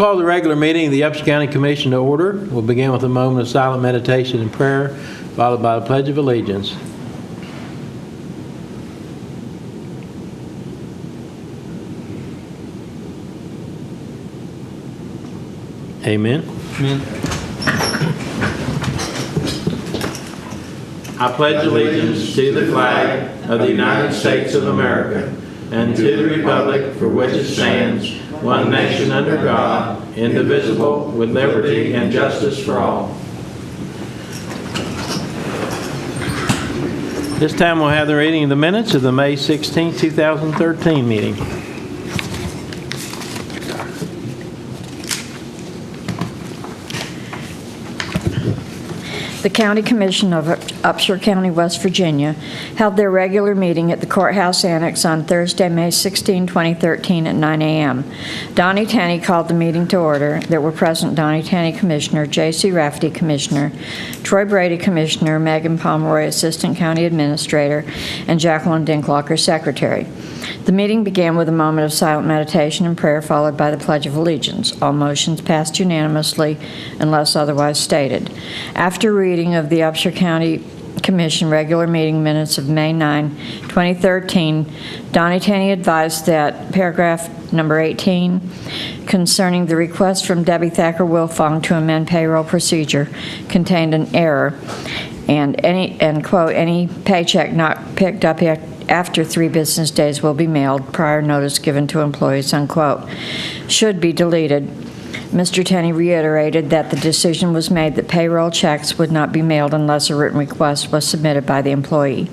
call the regular meeting of the Upshur County Commission to order. We'll begin with a moment of silent meditation and prayer, followed by the Pledge of Allegiance. Amen. Amen. I pledge allegiance to the flag of the United States of America and to the republic for which it stands, one nation under God, indivisible, with liberty and justice for all. This time we'll have the reading of the minutes of the May 16, 2013 meeting. The County Commission of Upshur County, West Virginia, held their regular meeting at the Courthouse Annex on Thursday, May 16, 2013 at 9 a.m. Donnie Tenney called the meeting to order. There were present Donnie Tenney, Commissioner, J.C. Rafferty, Commissioner, Troy Brady, Commissioner, Megan Pomeroy, Assistant County Administrator, and Jacqueline Dinklager, Secretary. The meeting began with a moment of silent meditation and prayer, followed by the Pledge of Allegiance. All motions passed unanimously unless otherwise stated. After reading of the Upshur County Commission regular meeting minutes of May 9, 2013, Donnie Tenney advised that paragraph number 18 concerning the request from Debbie Thacker Wilfong to amend payroll procedure contained an error, and quote, any paycheck not picked up after 3 business days will be mailed, prior notice given to employees, unquote, should be deleted. Mr. Tenney reiterated that the decision was made that payroll checks would not be mailed unless a written request was submitted by the employee.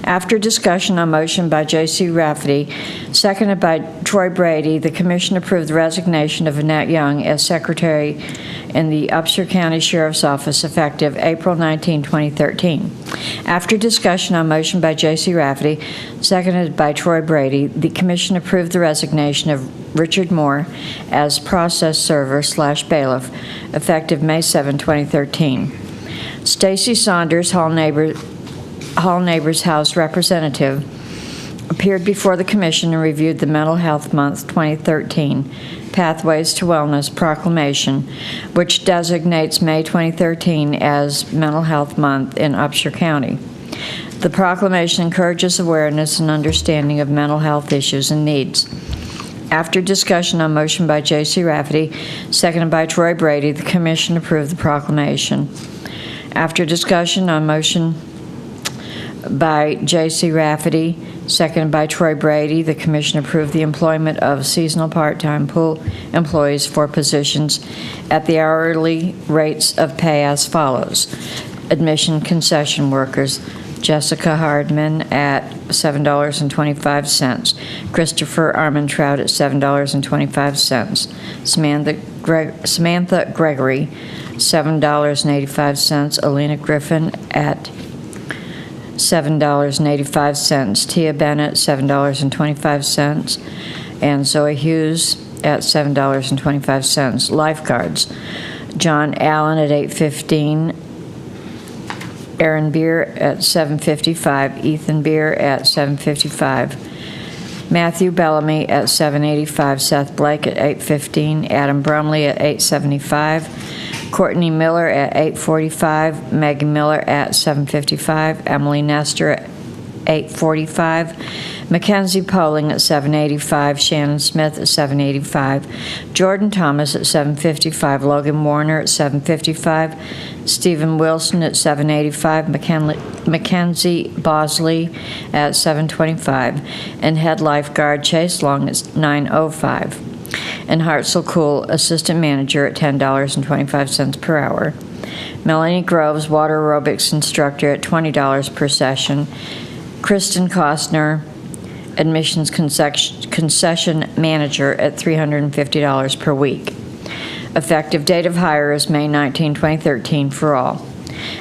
After discussion on motion by J.C. Rafferty, seconded by Troy Brady, the Commission approved the resignation of Annette Young as Secretary in the Upshur County Sheriff's Office effective April 19, 2013. After discussion on motion by J.C. Rafferty, seconded by Troy Brady, the Commission approved the resignation of Richard Moore as Process Server/Bailiff effective May 7, 2013. Stacy Saunders, Hall Neighbors House Representative, appeared before the Commission and reviewed the Mental Health Month 2013 Pathways to Wellness Proclamation, which designates May 2013 as Mental Health Month in Upshur County. The proclamation encourages awareness and understanding of mental health issues and needs. After discussion on motion by J.C. Rafferty, seconded by Troy Brady, the Commission approved the proclamation. After discussion on motion by J.C. Rafferty, seconded by Troy Brady, the Commission approved the employment of seasonal part-time pool employees for positions at the hourly rates of pay as follows. Admission concession workers, Jessica Hardman at $7.25, Christopher Armentrout at $7.25, Samantha Gregory, $7.85, Alina Griffin at $7.85, Tia Bennett, $7.25, and Zoe Hughes at $7.25. Lifeguards, John Allen at $8.15, Aaron Beer at $7.55, Ethan Beer at $7.55, Matthew Bellamy at $7.85, Seth Blake at $8.15, Adam Brumley at $8.75, Courtney Miller at $8.45, Megan Miller at $7.55, Emily Nestor at $8.45, Mackenzie Poling at $7.85, Shannon Smith at $7.85, Jordan Thomas at $7.55, Logan Warner at $7.55, Stephen Wilson at $7.85, Mackenzie Bosley at $7.25, and head lifeguard Chase Long at $9.05. And Hartzell Cool, Assistant Manager at $10.25 per hour. Melanie Groves, Water Aerobics Instructor at $20 per session. Kristen Costner, Admissions Concession Manager at $350 per week. Effective date of hire is May 19, 2013 for all.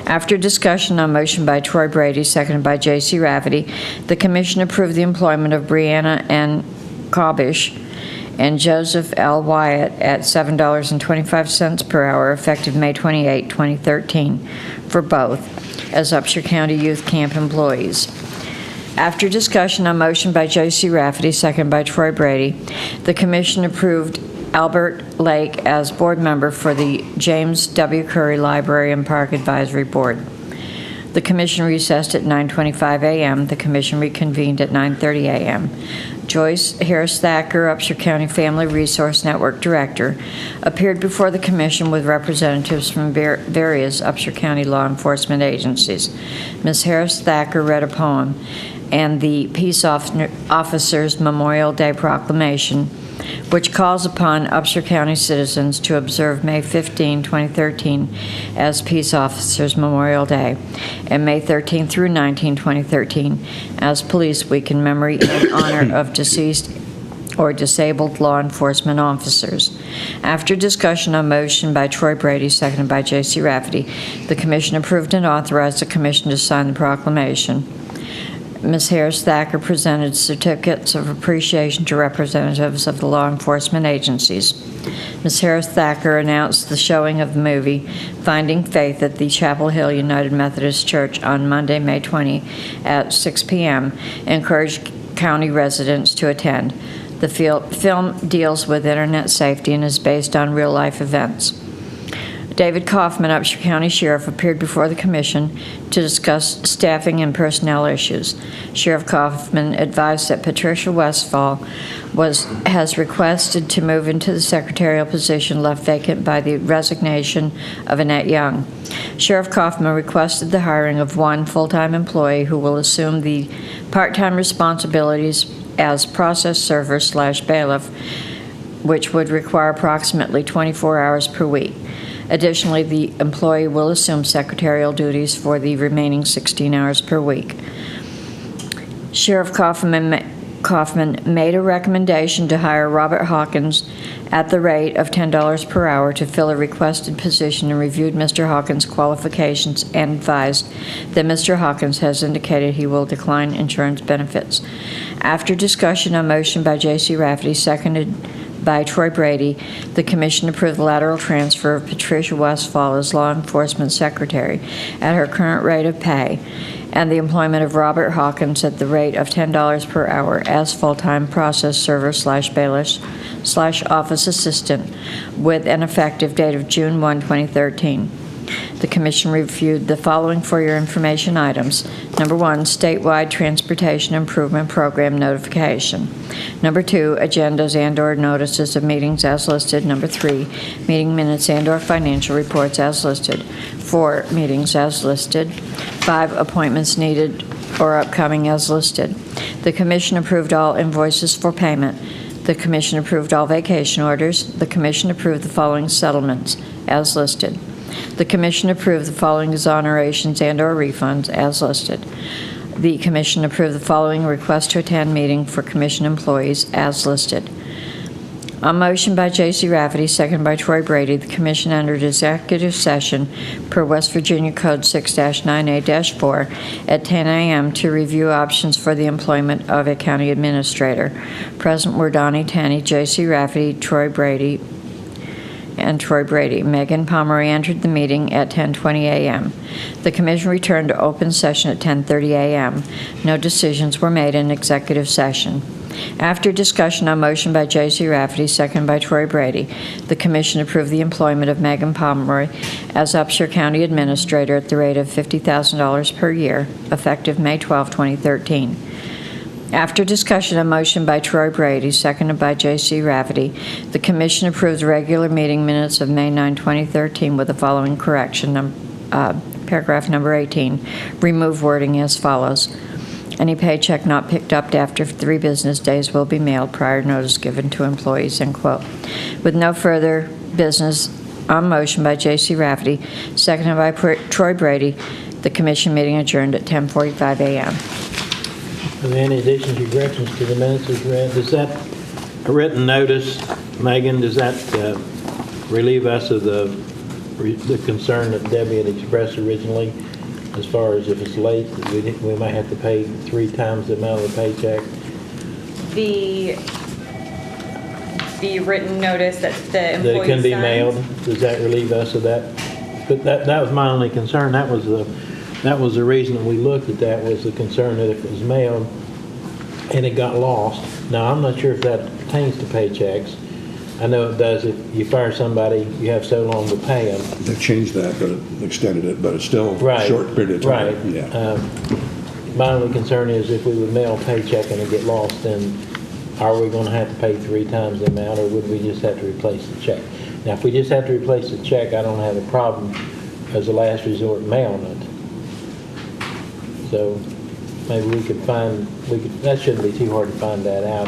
After discussion on motion by Troy Brady, seconded by J.C. Rafferty, the Commission approved the employment of Brianna N. Kobish and Joseph L. Wyatt at $7.25 per hour, effective May 28, 2013, for both as Upshur County Youth Camp employees. After discussion on motion by J.C. Rafferty, seconded by Troy Brady, the Commission approved Albert Lake as board member for the James W. Curry Library and Park Advisory Board. The commission recessed at 9:25 a.m. The commission reconvened at 9:30 a.m. Joyce Harris Thacker, Upshur County Family Resource Network Director, appeared before the commission with representatives from various Upshur County law enforcement agencies. Ms. Harris Thacker read a poem and the Peace Officers Memorial Day Proclamation, which calls upon Upshur County citizens to observe May 15, 2013 as Peace Officers Memorial Day, and May 13 through 19, 2013 as Police Week in memory and honor of deceased or disabled law enforcement officers. After discussion on motion by Troy Brady, seconded by J.C. Rafferty, the commission approved and authorized the commission to sign the proclamation. Ms. Harris Thacker presented certificates of appreciation to representatives of the law enforcement agencies. Ms. Harris Thacker announced the showing of the movie Finding Faith at the Chapel Hill United Methodist Church on Monday, May 20 at 6 p.m. and encouraged county residents to attend. The film deals with internet safety and is based on real-life events. David Kaufman, Upshur County Sheriff, appeared before the commission to discuss staffing and personnel issues. Sheriff Kaufman advised that Patricia Westfall has requested to move into the secretarial position left vacant by the resignation of Annette Young. Sheriff Kaufman requested the hiring of one full-time employee who will assume the part-time responsibilities as process server/bailiff, which would require approximately 24 hours per week. Additionally, the employee will assume secretarial duties for the remaining 16 hours per week. Sheriff Kaufman made a recommendation to hire Robert Hawkins at the rate of $10 per hour to fill a requested position and reviewed Mr. Hawkins' qualifications and advised that Mr. Hawkins has indicated he will decline insurance benefits. After discussion on motion by J.C. Rafferty, seconded by Troy Brady, the commission approved the lateral transfer of Patricia Westfall as law enforcement secretary at her current rate of pay, and the employment of Robert Hawkins at the rate of $10 per hour as full-time process server/bailiff/office assistant with an effective date of June 1, 2013. The commission reviewed the following for your information items. Number 1, statewide transportation improvement program notification. Number 2, agendas and/or notices of meetings as listed. Number 3, meeting minutes and/or financial reports as listed. 4, meetings as listed. 5, appointments needed or upcoming as listed. The commission approved all invoices for payment. The commission approved all vacation orders. The commission approved the following settlements as listed. The commission approved the following exonerations and/or refunds as listed. The commission approved the following request to attend meeting for commission employees as listed. On motion by J.C. Rafferty, seconded by Troy Brady, the commission entered executive session per West Virginia Code 6-9A-4 at 10 a.m. to review options for the employment of a county administrator. Present were Donnie Tenney, J.C. Rafferty, Troy Brady. Megan Pomeroy entered the meeting at 10:20 a.m. The commission returned to open session at 10:30 a.m. No decisions were made in executive session. After discussion on motion by J.C. Rafferty, seconded by Troy Brady, the commission approved the employment of Megan Pomeroy as Upshur County Administrator at the rate of $50,000 per year, effective May 12, 2013. After discussion on motion by Troy Brady, seconded by J.C. Rafferty, the commission approved the regular meeting minutes of May 9, 2013 with the following correction, paragraph number 18, remove wording as follows. Any paycheck not picked up after 3 business days will be mailed prior notice given to employees, end quote. With no further business on motion by J.C. Rafferty, seconded by Troy Brady, the commission meeting adjourned at 10:45 a.m. Are there any additions or corrections to the minutes as read? Does that written notice, Megan, does that relieve us of the concern that Debbie had expressed originally, as far as if it's late, we might have to pay 3 times the amount of the paycheck? The written notice that the employee that it can be signs? mailed. Does that relieve us of that? But that was my only concern. That was the reason that we looked at that, was the concern that if it was mailed and it got lost. Now, I'm not sure if that pertains to paychecks. I know it does. If you fire somebody, you have so long to pay them. They've changed that, but extended it, but it's still a Right. short period of time. Right. Yeah. My only concern is if we would mail a paycheck and it get lost, then are we going to have to pay 3 times the amount, or would we just have to replace the check? Now, if we just have to replace the check, I don't have a problem as a last resort mailing it. So maybe that shouldn't be too hard to find that out,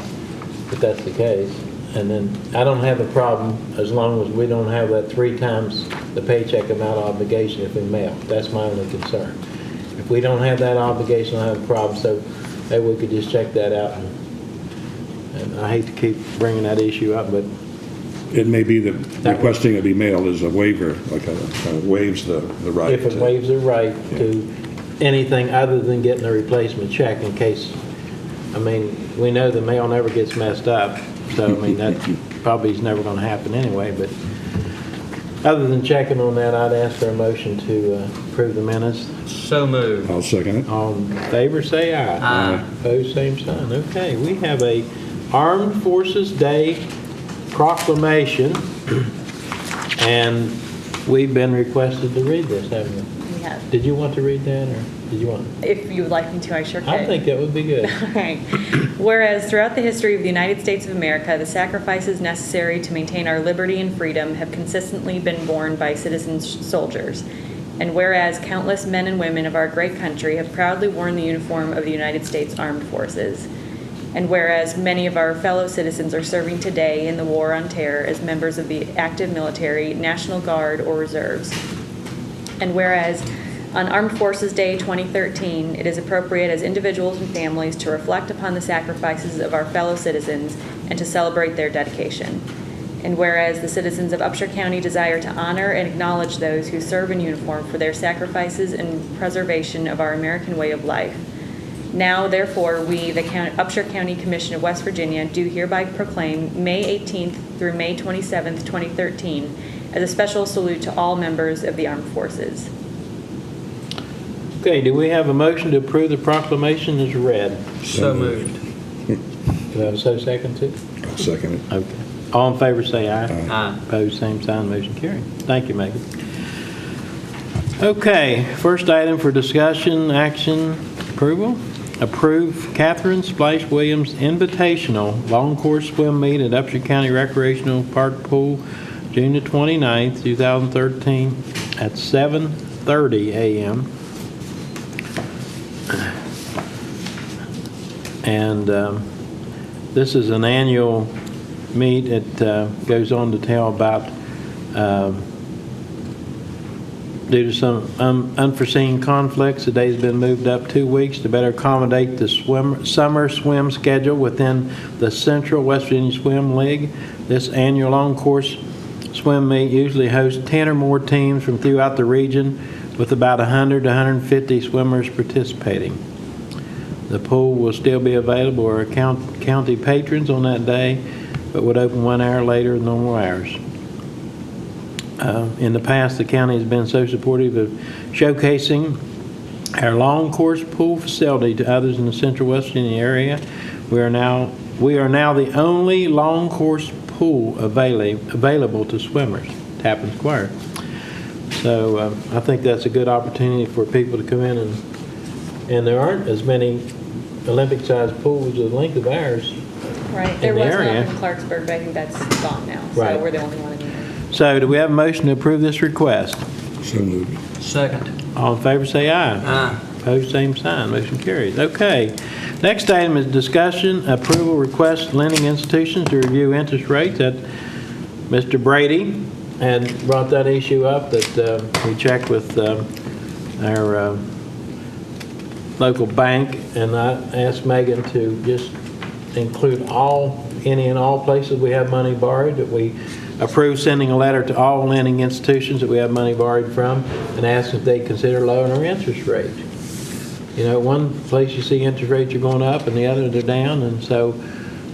if that's the case. And then I don't have a problem as long as we don't have that 3 times the paycheck amount obligation if we mail. That's my only concern. If we don't have that obligation, I don't have a problem. So maybe we could just check that out. And I hate to keep bringing that issue up, but It may be that requesting it be mailed is a waiver, like waives the right. if it waives the right to anything other than getting a replacement check in case, I mean, we know the mail never gets messed up. So, I mean, that probably is never going to happen anyway. But other than checking on that, I'd ask for a motion to approve the minutes. So moved. I'll second it. All in favor, say aye. Aye. Opposed, same sign. Okay, we have a Armed Forces Day proclamation, and we've been requested to read this, haven't we? We have. Did you want to read that, or did you want? If you would like me to, I sure could. I think that would be good. All right. Whereas throughout the history of the United States of America, the sacrifices necessary to maintain our liberty and freedom have consistently been borne by citizen soldiers. And whereas countless men and women of our great country have proudly worn the uniform of the United States Armed Forces. And whereas many of our fellow citizens are serving today in the War on Terror as members of the active military, National Guard, or reserves. And whereas on Armed Forces Day 2013, it is appropriate as individuals and families to reflect upon the sacrifices of our fellow citizens and to celebrate their dedication. And whereas the citizens of Upshur County desire to honor and acknowledge those who serve in uniform for their sacrifices and preservation of our American way of life. Now, therefore, we, the Upshur County Commission of West Virginia, do hereby proclaim May 18th through May 27th, 2013, as a special salute to all members of the Armed Forces. Okay, do we have a motion to approve the proclamation as read? So moved. Do I have a second too? I'll second it. Okay. All in favor say aye. Aye. Opposed, same sign, motion carried. Thank you, Megan. Okay, first item for discussion, action, approval. Approve Catherine Splash Williams Invitational Long Course Swim Meet at Upshur County Recreational Park Pool, June the 29th, 2013, at 7:30 a.m. And this is an annual meet. It goes on to tell about due to some unforeseen conflicts, the day's been moved up 2 weeks to better accommodate the summer swim schedule within the Central West Virginia Swim League. This annual long course swim meet usually hosts 10 or more teams from throughout the region, with about 100 to 150 swimmers participating. The pool will still be available for county patrons on that day, but would open 1 hour later than normal hours. In the past, the county has been so supportive of showcasing our long course pool facility to others in the Central West Virginia area. We are now the only long course pool available to swimmers, Tappan Square. So I think that's a good opportunity for people to come in, and there aren't as many Olympic-sized pools of the length of ours. Right. There In the was one area. up in Clarksburg, but I think that's gone now. Right. So we're the only one in here. So do we have a motion to approve this request? So moved. Second. All in favor say aye. Aye. Opposed, same sign. Motion carries. Okay. Next item is discussion, approval request lending institutions to review interest rates. That Mr. Brady had brought that issue up, that we checked with our local bank, and I asked Megan to just include any and all places we have money borrowed, that we approve sending a letter to all lending institutions that we have money borrowed from and ask if they consider lowering our interest rate. You know, one place you see interest rates are going up and the other they're down, and so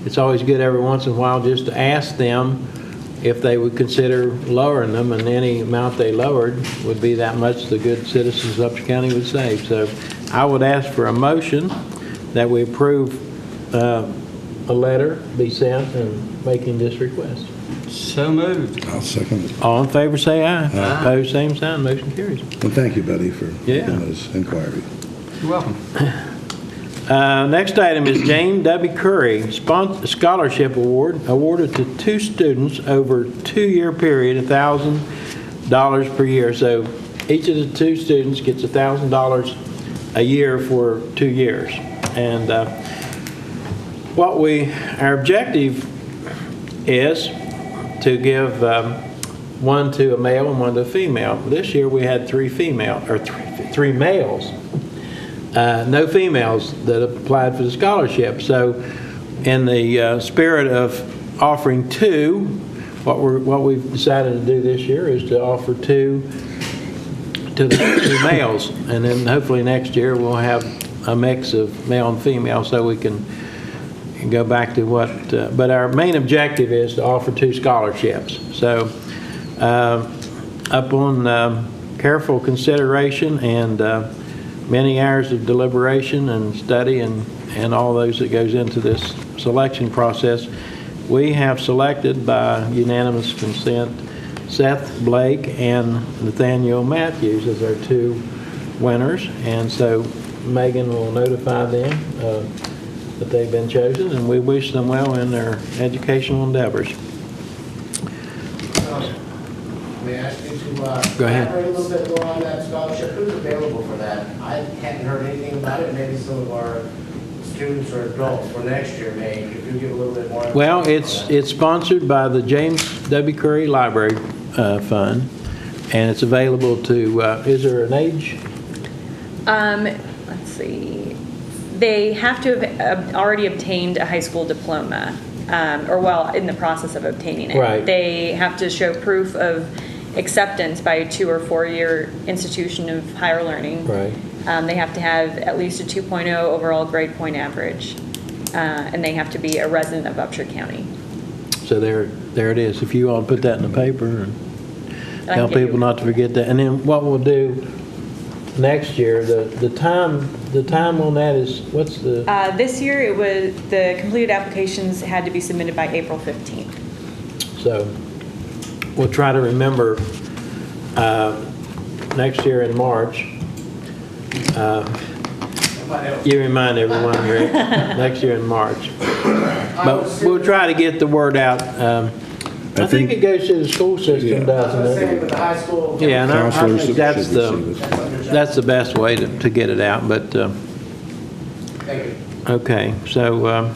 it's always good every once in a while just to ask them if they would consider lowering them, and any amount they lowered would be that much the good citizens of Upshur County would save. So I would ask for a motion that we approve a letter be sent and making this request. So moved. I'll second it. All in favor, say aye. Opposed, same sign, motion carries. And thank you, Betty, for Yeah. doing this inquiry. You're welcome. Next item is Jane W. Curry Scholarship Award, awarded to 2 students over a 2-year period, $1,000 per year. So each of the 2 students gets $1,000 a year for 2 years. And our objective is to give one to a male and one to a female. This year we had 3 males. No females that applied for the scholarship. So in the spirit of offering 2, what we've decided to do this year is to offer 2 to the 2 males. And then hopefully next year we'll have a mix of male and female so we can go back to what, but our main objective is to offer 2 scholarships. So upon careful consideration and many hours of deliberation and study and all those that goes into this selection process, we have selected by unanimous consent Seth Blake and Nathaniel Matthews as our 2 winners. And so Megan will notify them that they've been chosen, and we wish them well in their educational endeavors. May I ask you to Go ahead. elaborate a little bit more on that scholarship? Who's available for that? I hadn't heard anything about it. Maybe some of our students or adults for next year may, if you give a little bit more. Well, information on that. it's sponsored by the James W. Curry Library Fund, and it's available to, is there an age? Let's see. They have to have already obtained a high school diploma, in the process of obtaining it. Right. They have to show proof of acceptance by a 2 or 4-year institution of higher learning. Right. They have to have at least a 2.0 overall grade point average, and they have to be a resident of Upshur County. So there it is. If you want to put that in the paper and I tell can get people you- not to forget that. And then what we'll do next year, the time on that is, what's the, This year, the completed applications had to be submitted by April 15th. so we'll try to remember next year in March. You remind everyone, Rick, next year in March. But we'll try to get the word out. I think it goes to the school system, Yeah. I was doesn't gonna say, it? with the high school. Yeah, and I Counselors think should that's receive it. that's the best way to get it out, but, Thank you. okay, so,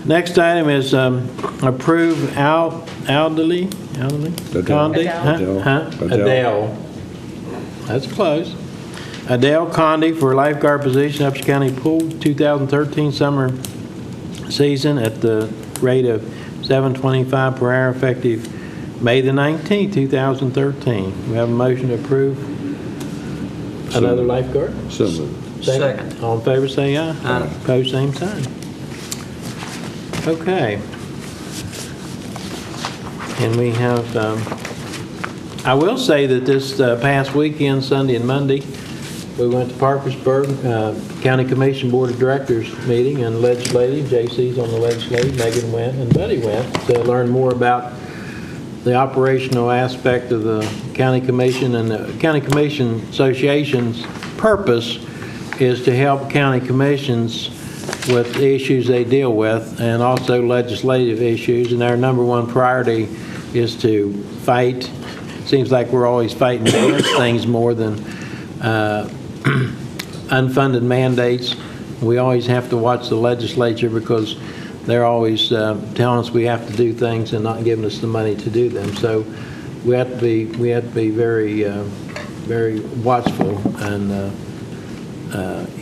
next item is, approve Alderly? Adele. Condi? Adele. Huh? Adele. That's close. Adele Condi for lifeguard position, Upshur County Pool 2013 summer season at the rate of $7.25 per hour effective May the 19th, 2013. We have a motion to approve another lifeguard? So moved. Second. All in favor, say aye. Aye. Opposed, same sign. Okay. And we have, I will say that this past weekend, Sunday and Monday, we went to Parkersburg County Commission Board of Directors meeting and legislative. JC's on the legislative, Megan went, and Buddy went to learn more about the operational aspect of the county commission. And the county commission association's purpose is to help county commissions with the issues they deal with and also legislative issues. And our number one priority is to fight. Seems like we're always fighting against things more than unfunded mandates. We always have to watch the legislature because they're always telling us we have to do things and not giving us the money to do them. So we have to be very very watchful and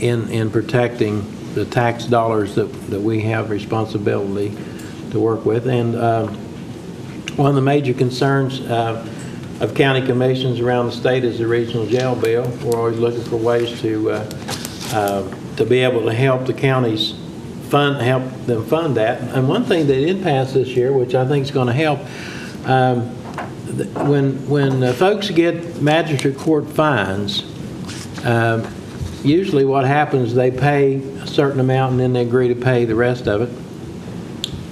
in protecting the tax dollars that we have responsibility to work with. And one of the major concerns of county commissions around the state is the regional jail bill. We're always looking for ways to be able to help the counties help them fund that. And one thing they did pass this year, which I think is going to help, when folks get magistrate court fines, usually what happens, they pay a certain amount and then they agree to pay the rest of it.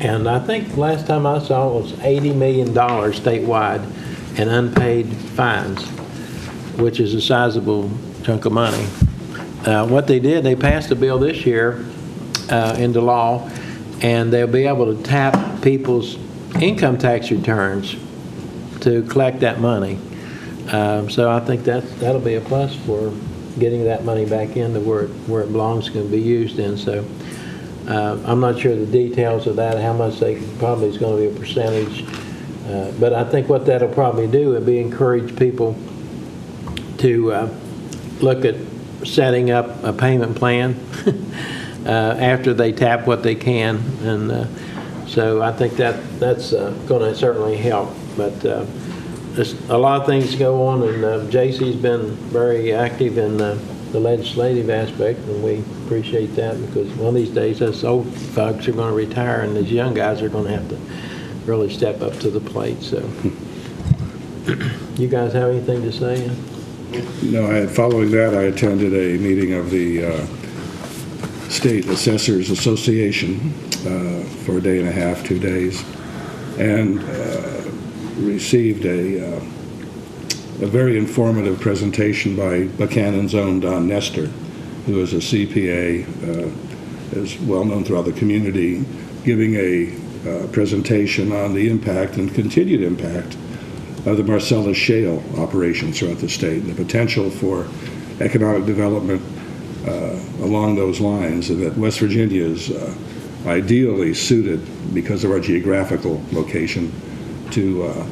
And I think last time I saw it was $80 million statewide in unpaid fines, which is a sizable chunk of money. What they did, they passed a bill this year into law, and they'll be able to tap people's income tax returns to collect that money. So I think that'll be a plus for getting that money back into where it belongs, can be used in. So I'm not sure the details of that, how much probably is going to be a percentage. But I think what that'll probably do would be encourage people to look at setting up a payment plan after they tap what they can. And so I think that's going to certainly help. But there's a lot of things go on, and J.C.'s been very active in the legislative aspect, and we appreciate that, because one of these days us old folks are going to retire, and these young guys are going to have to really step up to the plate. So you guys have anything to say? No, following that, I attended a meeting of the State Assessors Association for a day and a half, 2 days, and received a very informative presentation by Buchanan's own Don Nestor, who is a CPA, is well known throughout the community, giving a presentation on the impact and continued impact of the Marcellus Shale operations throughout the state, and the potential for economic development along those lines, and that West Virginia is ideally suited, because of our geographical location, to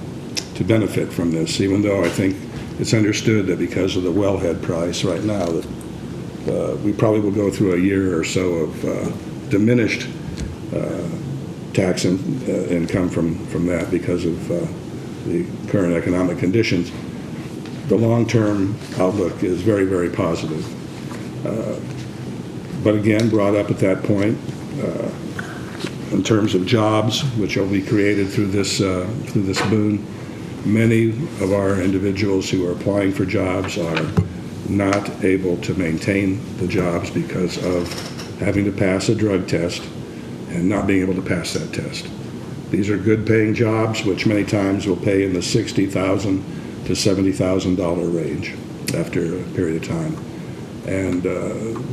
benefit from this, even though I think it's understood that because of the wellhead price right now, that we probably will go through a year or so of diminished tax income from that because of the current economic conditions. The long-term outlook is very, very positive. But again, brought up at that point, in terms of jobs, which will be created through this boon, many of our individuals who are applying for jobs are not able to maintain the jobs because of having to pass a drug test and not being able to pass that test. These are good paying jobs, which many times will pay in the $60,000 to $70,000 range after a period of time. And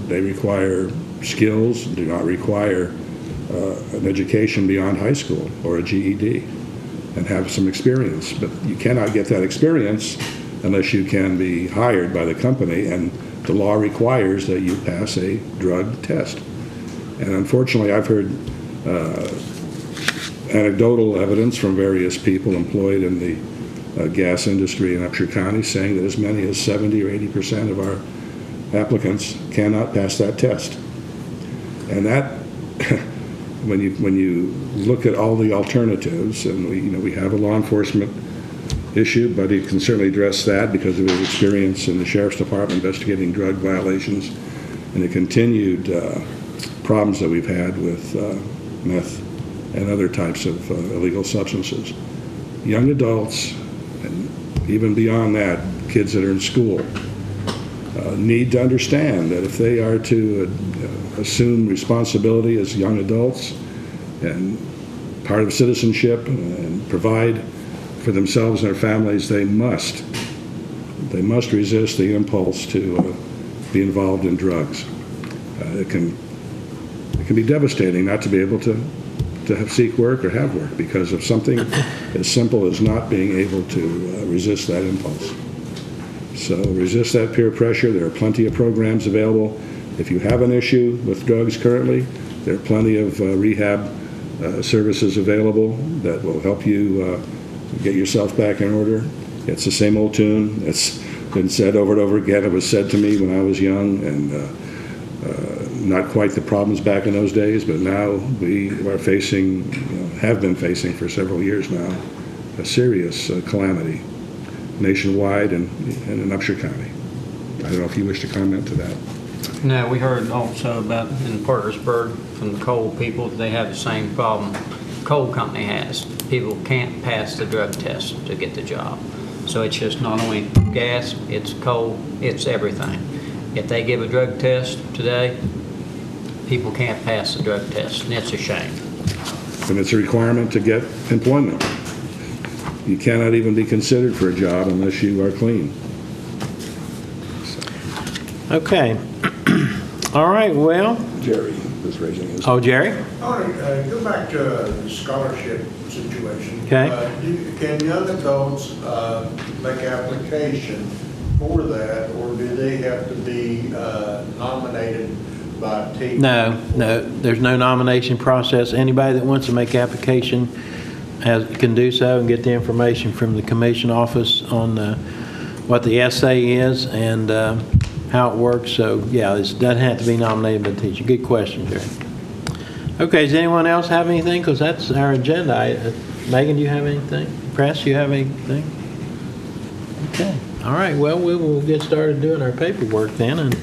they require skills, do not require an education beyond high school or a GED, and have some experience. But you cannot get that experience unless you can be hired by the company, and the law requires that you pass a drug test. And unfortunately, I've heard anecdotal evidence from various people employed in the gas industry in Upshur County saying that as many as 70 or 80% of our applicants cannot pass that test. And that, when you look at all the alternatives, and we have a law enforcement issue, but he can certainly address that because of his experience in the Sheriff's Department investigating drug violations and the continued problems that we've had with meth and other types of illegal substances. Young adults, and even beyond that, kids that are in school, need to understand that if they are to assume responsibility as young adults and part of citizenship and provide for themselves and their families, they must resist the impulse to be involved in drugs. It can be devastating not to be able to seek work or have work because of something as simple as not being able to resist that impulse. So resist that peer pressure. There are plenty of programs available. If you have an issue with drugs currently, there are plenty of rehab services available that will help you get yourself back in order. It's the same old tune. It's been said over and over again. It was said to me when I was young, and not quite the problems back in those days, but now we are facing, have been facing for several years now, a serious calamity nationwide and in Upshur County. I don't know if you wish to comment to that. No, we heard also about in Parkersburg from the coal people, they have the same problem coal company has. People can't pass the drug test to get the job. So it's just not only gas, it's coal, it's everything. If they give a drug test today, people can't pass the drug test, and it's a shame. and it's a requirement to get employment. You cannot even be considered for a job unless you are clean. Okay. All right, well, Jerry is raising his. oh, Jerry? I want to go back to the scholarship situation. Okay. Can young adults make application for that, or do they have to be nominated by a team? No, there's no nomination process. Anybody that wants to make application can do so and get the information from the commission office on what the essay is and how it works. So, yeah, it doesn't have to be nominated by the teacher. Good question, Jerry. Okay, does anyone else have anything? Because that's our agenda. Megan, do you have anything? Press, you have anything? Okay. All right, well, we will get started doing our paperwork then. And